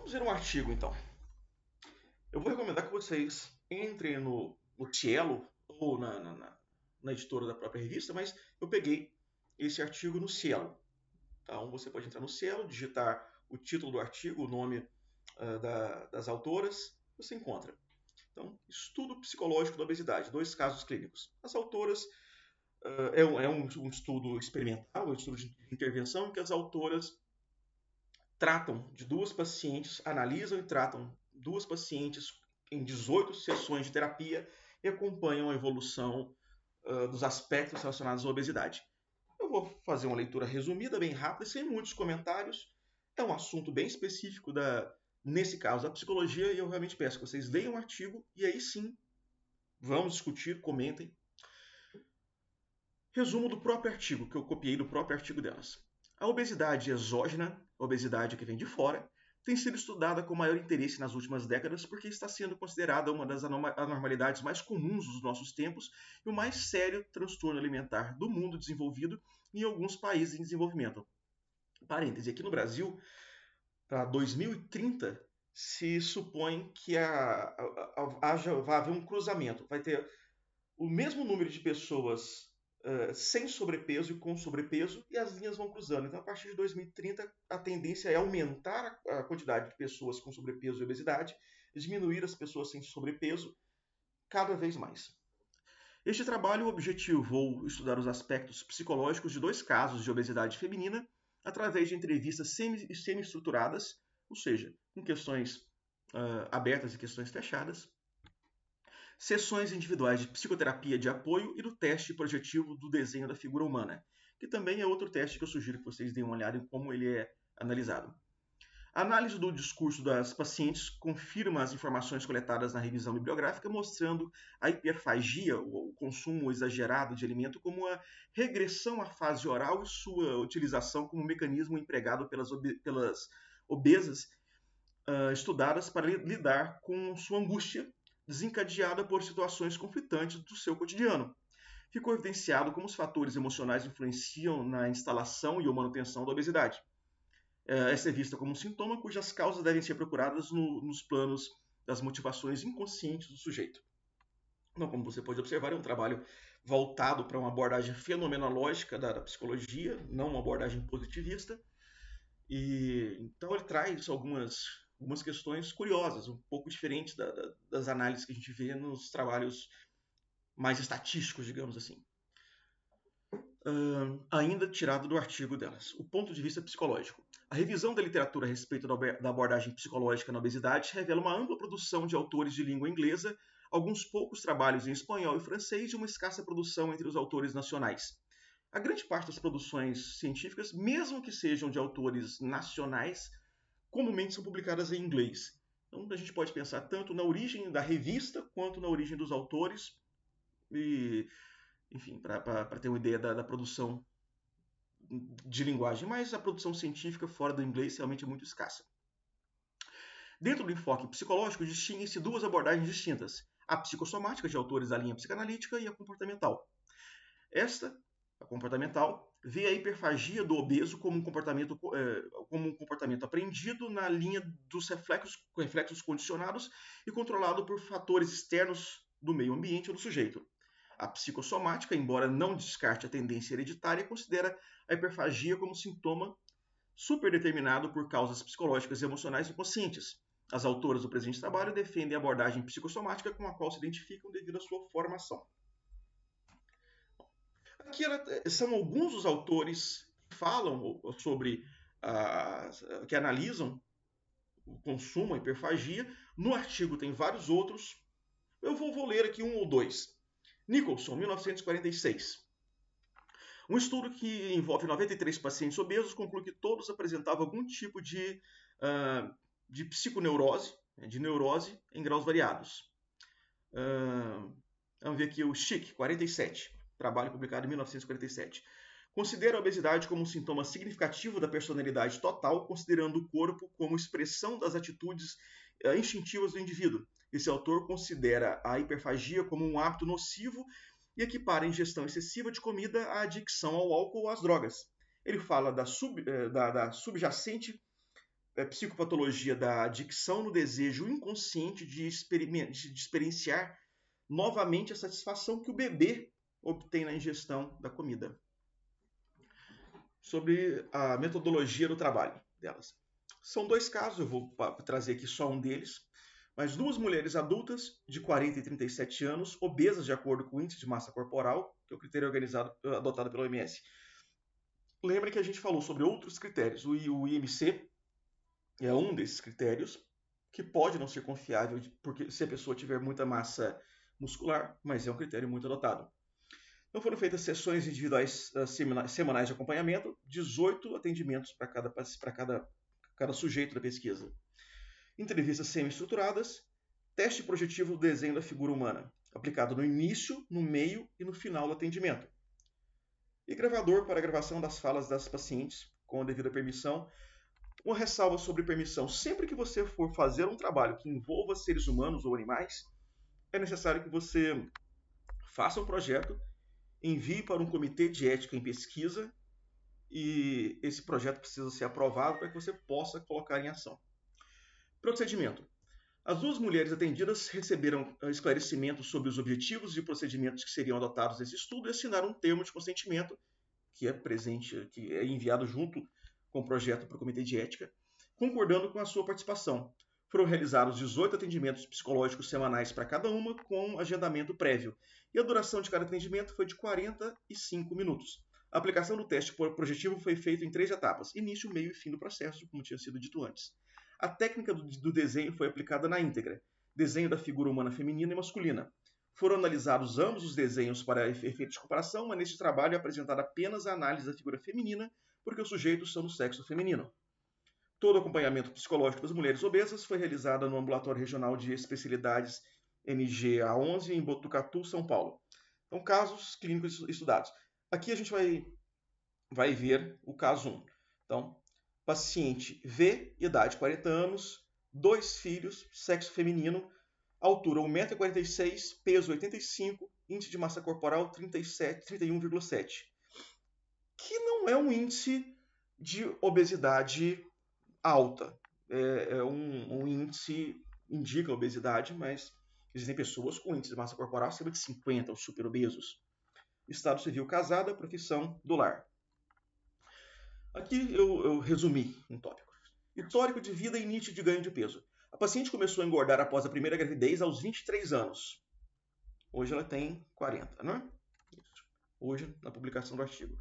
Vamos ver um artigo, então. Eu vou recomendar que vocês entrem no Cielo ou na editora da própria revista, mas eu peguei esse artigo no Cielo. Então você pode entrar no Cielo, digitar o título do artigo, o nome das autoras, você encontra. Então, estudo psicológico da obesidade, 2 casos clínicos. As autoras é um estudo experimental, um estudo de intervenção, em que as autoras tratam de 2 pacientes, analisam e tratam 2 pacientes em 18 sessões de terapia e acompanham a evolução dos aspectos relacionados à obesidade. Eu vou fazer uma leitura resumida, bem rápida, sem muitos comentários. É um assunto bem específico nesse caso, da psicologia, e eu realmente peço que vocês leiam o artigo e aí sim vamos discutir, comentem. Resumo do próprio artigo, que eu copiei do próprio artigo delas. A obesidade exógena, obesidade que vem de fora, tem sido estudada com maior interesse nas últimas décadas porque está sendo considerada uma das anormalidades mais comuns dos nossos tempos e o mais sério transtorno alimentar do mundo desenvolvido e em alguns países em desenvolvimento. Parêntese, aqui no Brasil, para 2030, se supõe que vai haver um cruzamento. Vai ter o mesmo número de pessoas sem sobrepeso e com sobrepeso, e as linhas vão cruzando. Então, a partir de 2030, a tendência é aumentar a quantidade de pessoas com sobrepeso e obesidade, diminuir as pessoas sem sobrepeso cada vez mais. Este trabalho objetivou estudar os aspectos psicológicos de 2 casos de obesidade feminina através de entrevistas semi-estruturadas, ou seja, com questões abertas e questões fechadas, sessões individuais de psicoterapia de apoio e do teste projetivo do desenho da figura humana, que também é outro teste que eu sugiro que vocês deem uma olhada em como ele é analisado. A análise do discurso das pacientes confirma as informações coletadas na revisão bibliográfica, mostrando a hiperfagia, o consumo exagerado de alimento, como a regressão à fase oral e sua utilização como mecanismo empregado pelas obesas estudadas para lidar com sua angústia, desencadeada por situações conflitantes do seu cotidiano. Ficou evidenciado como os fatores emocionais influenciam na instalação e ou manutenção da obesidade. Essa é vista como um sintoma cujas causas devem ser procuradas nos planos das motivações inconscientes do sujeito. Então, como você pode observar, é um trabalho voltado para uma abordagem fenomenológica da psicologia, não uma abordagem positivista. E então ele traz algumas questões curiosas, um pouco diferentes das análises que a gente vê nos trabalhos mais estatísticos, digamos assim. Ainda tirado do artigo delas. O ponto de vista psicológico. A revisão da literatura a respeito da abordagem psicológica na obesidade revela uma ampla produção de autores de língua inglesa, alguns poucos trabalhos em espanhol e francês e uma escassa produção entre os autores nacionais. A grande parte das produções científicas, mesmo que sejam de autores nacionais, comumente são publicadas em inglês. Então a gente pode pensar tanto na origem da revista quanto na origem dos autores, e, enfim, para ter uma ideia da produção de linguagem, mas a produção científica fora do inglês realmente é muito escassa. Dentro do enfoque psicológico, distinguem-se 2 abordagens distintas: a psicossomática, de autores da linha psicanalítica, e a comportamental. Esta, a comportamental, vê a hiperfagia do obeso como um comportamento aprendido na linha dos reflexos condicionados e controlado por fatores externos do meio ambiente ou do sujeito. A psicossomática, embora não descarte a tendência hereditária, considera a hiperfagia como sintoma superdeterminado por causas psicológicas e emocionais inconscientes. As autoras do presente trabalho defendem a abordagem psicossomática com a qual se identificam devido à sua formação. Aqui são alguns dos autores que falam sobre, que analisam o consumo, a hiperfagia. No artigo tem vários outros. Eu vou ler aqui um ou dois. Nicholson, 1946. Um estudo que envolve 93 pacientes obesos conclui que todos apresentavam algum tipo de psiconeurose, de neurose em graus variados. Vamos ver aqui o Schick, 47. Trabalho publicado em 1947. Considera a obesidade como um sintoma significativo da personalidade total, considerando o corpo como expressão das atitudes instintivas do indivíduo. Esse autor considera a hiperfagia como um hábito nocivo e equipara a ingestão excessiva de comida à adicção ao álcool ou às drogas. Ele fala da subjacente psicopatologia da adicção no desejo inconsciente de experienciar novamente a satisfação que o bebê obtém na ingestão da comida. Sobre a metodologia do trabalho delas. São 2 casos, eu vou trazer aqui só um deles, mas 2 mulheres adultas de 40 e 37 anos, obesas de acordo com o índice de massa corporal, que é o critério adotado pela OMS. Lembre que a gente falou sobre outros critérios. O IMC é um desses critérios, que pode não ser confiável, porque se a pessoa tiver muita massa muscular, mas é um critério muito adotado. Então foram feitas sessões individuais semanais de acompanhamento, 18 atendimentos para cada sujeito da pesquisa. Entrevistas semi-estruturadas, teste projetivo do desenho da figura humana, aplicado no início, no meio e no final do atendimento. E gravador para a gravação das falas das pacientes, com a devida permissão. Uma ressalva sobre permissão. Sempre que você for fazer um trabalho que envolva seres humanos ou animais, é necessário que você faça um projeto, envie para um comitê de ética em pesquisa e esse projeto precisa ser aprovado para que você possa colocar em ação. Procedimento. As 2 mulheres atendidas receberam esclarecimentos sobre os objetivos e procedimentos que seriam adotados nesse estudo e assinaram um termo de consentimento que é enviado junto com o projeto para o comitê de ética, concordando com a sua participação. Foram realizados 18 atendimentos psicológicos semanais para cada uma, com agendamento prévio, e a duração de cada atendimento foi de 45 minutos. A aplicação do teste projetivo foi feita em 3 etapas, início, meio e fim do processo, como tinha sido dito antes. A técnica do desenho foi aplicada na íntegra, desenho da figura humana feminina e masculina. Foram analisados ambos os desenhos para efeitos de comparação, mas neste trabalho é apresentada apenas a análise da figura feminina, porque os sujeitos são do sexo feminino. Todo o acompanhamento psicológico das mulheres obesas foi realizado no Ambulatório Regional de Especialidades MGA11 em Botucatu, São Paulo. Então, casos clínicos estudados. Aqui a gente vai ver o caso 1. Então, paciente V, idade 40 anos, 2 filhos, sexo feminino, altura 1,46 m, peso 85, índice de massa corporal 31,7, que não é um índice de obesidade alta. É um índice, indica obesidade, mas existem pessoas com índice de massa corporal acima de 50, os super obesos. Estado civil casada, profissão do lar. Aqui eu resumi um tópico. Histórico de vida e início de ganho de peso. A paciente começou a engordar após a primeira gravidez aos 23 anos. Hoje ela tem 40, não é? Isso. Hoje, na publicação do artigo.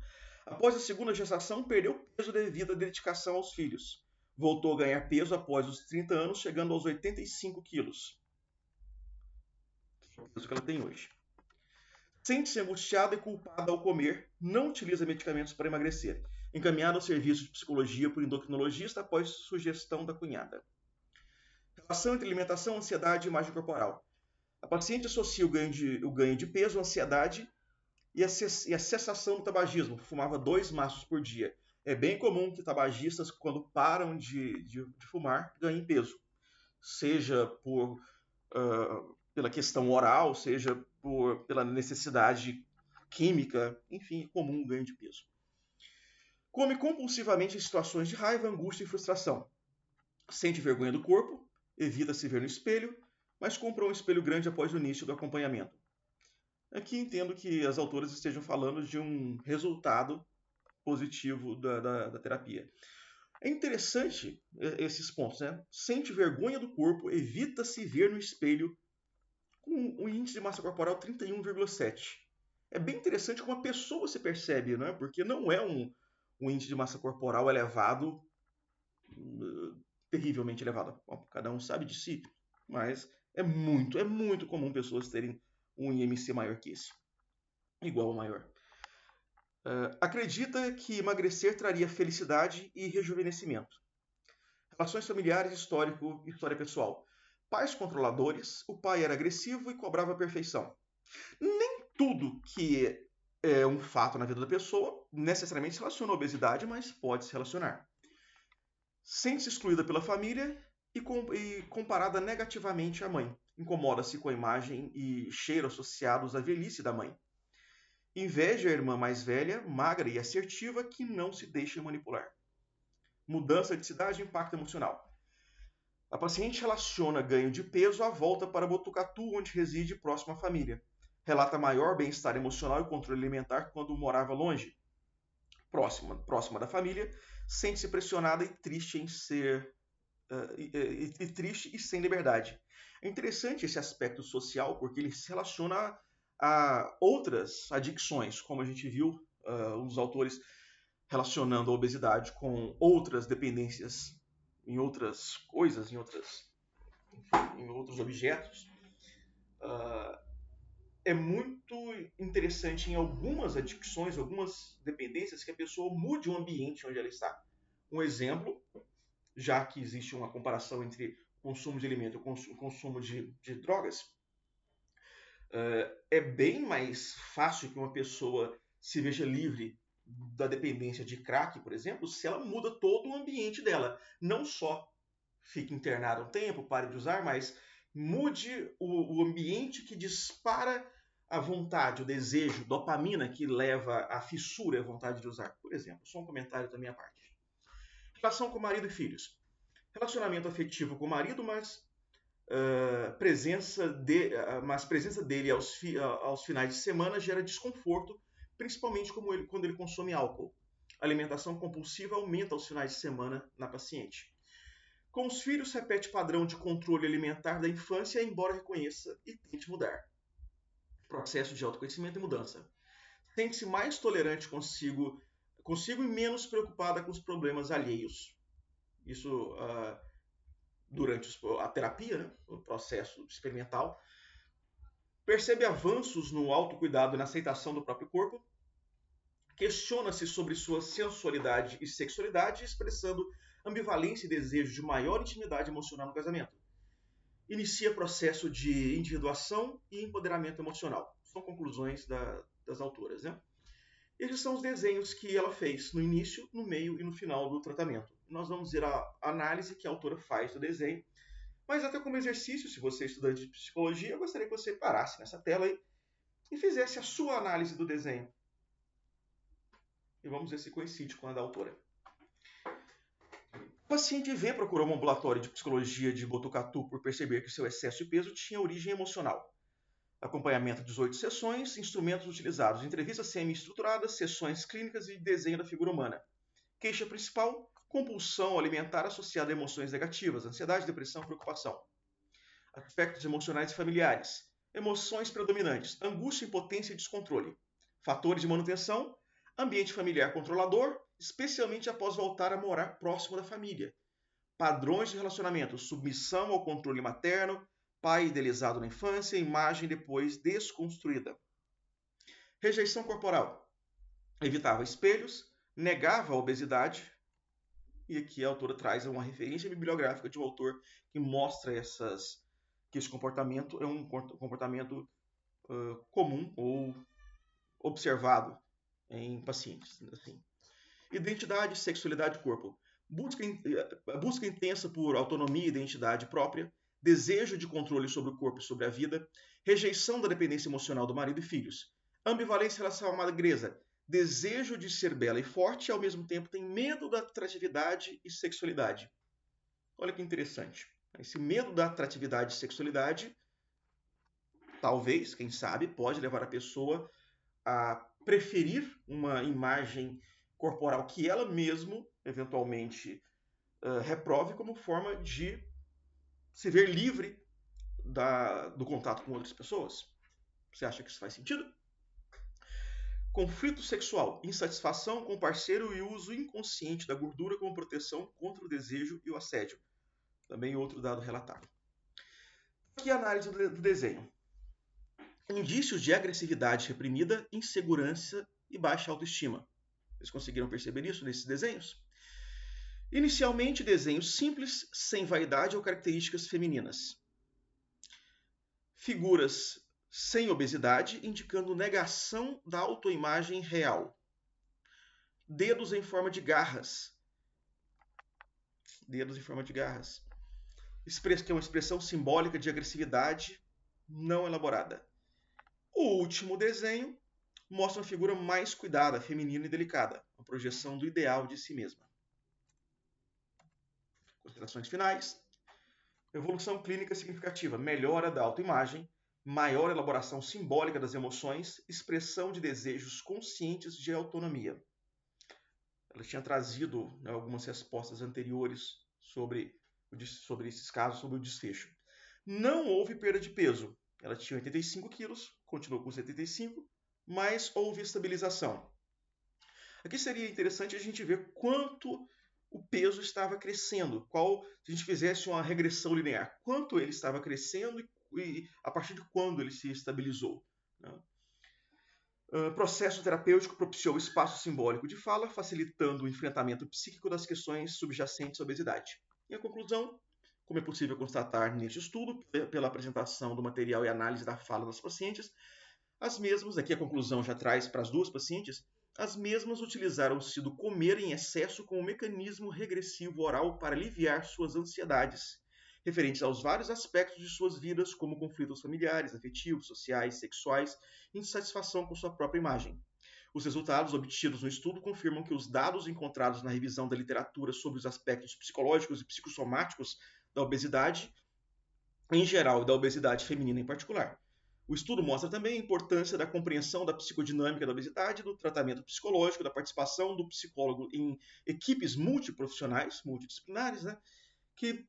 Após a segunda gestação, perdeu peso devido à dedicação aos filhos. Voltou a ganhar peso após os 30 anos, chegando aos 85 quilos. O peso que ela tem hoje. Sente-se angustiada e culpada ao comer, não utiliza medicamentos para emagrecer. Encaminhada ao serviço de psicologia por endocrinologista após sugestão da cunhada. Relação entre alimentação, ansiedade e imagem corporal. A paciente associa o ganho de peso, a ansiedade e a cessação do tabagismo. Fumava 2 maços por dia. É bem comum que tabagistas, quando param de fumar, ganhem peso. Seja pela questão oral, seja pela necessidade química, enfim, é comum o ganho de peso. Come compulsivamente em situações de raiva, angústia e frustração. Sente vergonha do corpo, evita se ver no espelho, mas compra um espelho grande após o início do acompanhamento. Aqui entendo que as autoras estejam falando de um resultado positivo da terapia. É interessante esses pontos, né? Sente vergonha do corpo, evita se ver no espelho, com o índice de massa corporal 31,7. É bem interessante como a pessoa se percebe, não é? Porque não é um índice de massa corporal elevado, terrivelmente elevado. Cada um sabe de si, mas é muito comum pessoas terem um IMC maior que esse, igual ou maior. Acredita que emagrecer traria felicidade e rejuvenescimento. Relações familiares, história pessoal. Pais controladores, o pai era agressivo e cobrava perfeição. Nem tudo que é um fato na vida da pessoa necessariamente se relaciona à obesidade, mas pode se relacionar. Sente-se excluída pela família e comparada negativamente à mãe. Incomoda-se com a imagem e cheiro associados à velhice da mãe. Inveja a irmã mais velha, magra e assertiva, que não se deixa manipular. Mudança de cidade e impacto emocional. A paciente relaciona ganho de peso à volta para Botucatu, onde reside próximo à família. Relata maior bem-estar emocional e controle alimentar quando morava longe, próxima da família, sente-se pressionada e triste em ser triste e sem liberdade. É interessante esse aspecto social porque ele se relaciona a outras adicções, como a gente viu os autores relacionando a obesidade com outras dependências em outras coisas, em outros objetos. É muito interessante em algumas adicções, algumas dependências, que a pessoa mude o ambiente onde ela está. Um exemplo, já que existe uma comparação entre consumo de alimento e consumo de drogas, é bem mais fácil que uma pessoa se veja livre da dependência de crack, por exemplo, se ela muda todo o ambiente dela. Não só fique internada um tempo, pare de usar, mas mude o ambiente que dispara a vontade, o desejo, dopamina que leva à fissura e à vontade de usar. Por exemplo, só um comentário da minha parte. Relação com marido e filhos. Relacionamento afetivo com o marido, mas presença dele aos finais de semana gera desconforto, principalmente quando ele consome álcool. A alimentação compulsiva aumenta aos finais de semana na paciente. Com os filhos, repete padrão de controle alimentar da infância, embora reconheça e tente mudar. Processo de autoconhecimento e mudança. Sente-se mais tolerante consigo e menos preocupada com os problemas alheios. Isso durante a terapia, né, o processo experimental. Percebe avanços no autocuidado e na aceitação do próprio corpo. Questiona-se sobre sua sensualidade e sexualidade, expressando ambivalência e desejo de maior intimidade emocional no casamento. Inicia processo de individuação e empoderamento emocional. São conclusões das autoras, né? Esses são os desenhos que ela fez no início, no meio e no final do tratamento. Nós vamos ver a análise que a autora faz do desenho, mas até como exercício, se você é estudante de psicologia, eu gostaria que você parasse nessa tela aí e fizesse a sua análise do desenho. E vamos ver se coincide com a da autora. O paciente V procurou um ambulatório de psicologia de Botucatu por perceber que seu excesso de peso tinha origem emocional. Acompanhamento de 18 sessões, instrumentos utilizados, entrevistas semi-estruturadas, sessões clínicas e desenho da figura humana. Queixa principal, compulsão alimentar associada a emoções negativas, ansiedade, depressão, preocupação. Aspectos emocionais e familiares. Emoções predominantes, angústia, impotência e descontrole. Fatores de manutenção, ambiente familiar controlador, especialmente após voltar a morar próximo da família. Padrões de relacionamento, submissão ao controle materno, pai idealizado na infância, imagem depois desconstruída. Rejeição corporal. Evitava espelhos, negava a obesidade, e aqui a autora traz uma referência bibliográfica de um autor que mostra que esse comportamento é um comportamento comum ou observado em pacientes. Assim. Identidade, sexualidade e corpo. Busca intensa por autonomia e identidade própria, desejo de controle sobre o corpo e sobre a vida, rejeição da dependência emocional do marido e filhos, ambivalência em relação à magreza, desejo de ser bela e forte e ao mesmo tempo tem medo da atratividade e sexualidade. Olha que interessante. Esse medo da atratividade e sexualidade, talvez, quem sabe, pode levar a pessoa a preferir uma imagem corporal que ela mesma, eventualmente, reprove como forma de se ver livre do contato com outras pessoas. Você acha que isso faz sentido? Conflito sexual, insatisfação com o parceiro e uso inconsciente da gordura como proteção contra o desejo e o assédio. Também outro dado relatado. Aqui a análise do desenho. Indícios de agressividade reprimida, insegurança e baixa autoestima. Vocês conseguiram perceber isso nesses desenhos? Inicialmente, desenhos simples, sem vaidade ou características femininas. Figuras sem obesidade, indicando negação da autoimagem real. Dedos em forma de garras. Dedos em forma de garras. Que é uma expressão simbólica de agressividade não elaborada. O último desenho mostra uma figura mais cuidada, feminina e delicada, uma projeção do ideal de si mesma. considerações finais. Evolução clínica significativa, melhora da autoimagem, maior elaboração simbólica das emoções, expressão de desejos conscientes de autonomia. Ela tinha trazido, né, algumas respostas anteriores sobre esses casos, sobre o desfecho. Não houve perda de peso. Ela tinha 85 quilos, continuou com 75, mas houve estabilização. Aqui seria interessante a gente ver quanto o peso estava crescendo, se a gente fizesse uma regressão linear, quanto ele estava crescendo e a partir de quando ele se estabilizou. Né? Processo terapêutico propiciou o espaço simbólico de fala, facilitando o enfrentamento psíquico das questões subjacentes à obesidade. E a conclusão, como é possível constatar neste estudo, pela apresentação do material e análise da fala das pacientes, as mesmas, aqui a conclusão já traz para as duas pacientes, as mesmas utilizaram-se do comer em excesso como mecanismo regressivo oral para aliviar suas ansiedades, referentes aos vários aspectos de suas vidas, como conflitos familiares, afetivos, sociais, sexuais, e insatisfação com sua própria imagem. Os resultados obtidos no estudo confirmam que os dados encontrados na revisão da literatura sobre os aspectos psicológicos e psicossomáticos da obesidade, em geral, e da obesidade feminina em particular. O estudo mostra também a importância da compreensão da psicodinâmica da obesidade, do tratamento psicológico, da participação do psicólogo em equipes multiprofissionais, multidisciplinares, né, que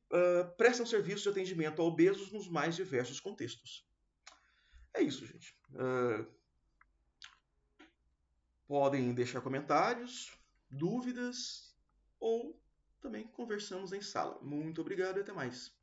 prestam serviço de atendimento a obesos nos mais diversos contextos. É isso, gente. Podem deixar comentários, dúvidas ou também conversamos em sala. Muito obrigado e até mais.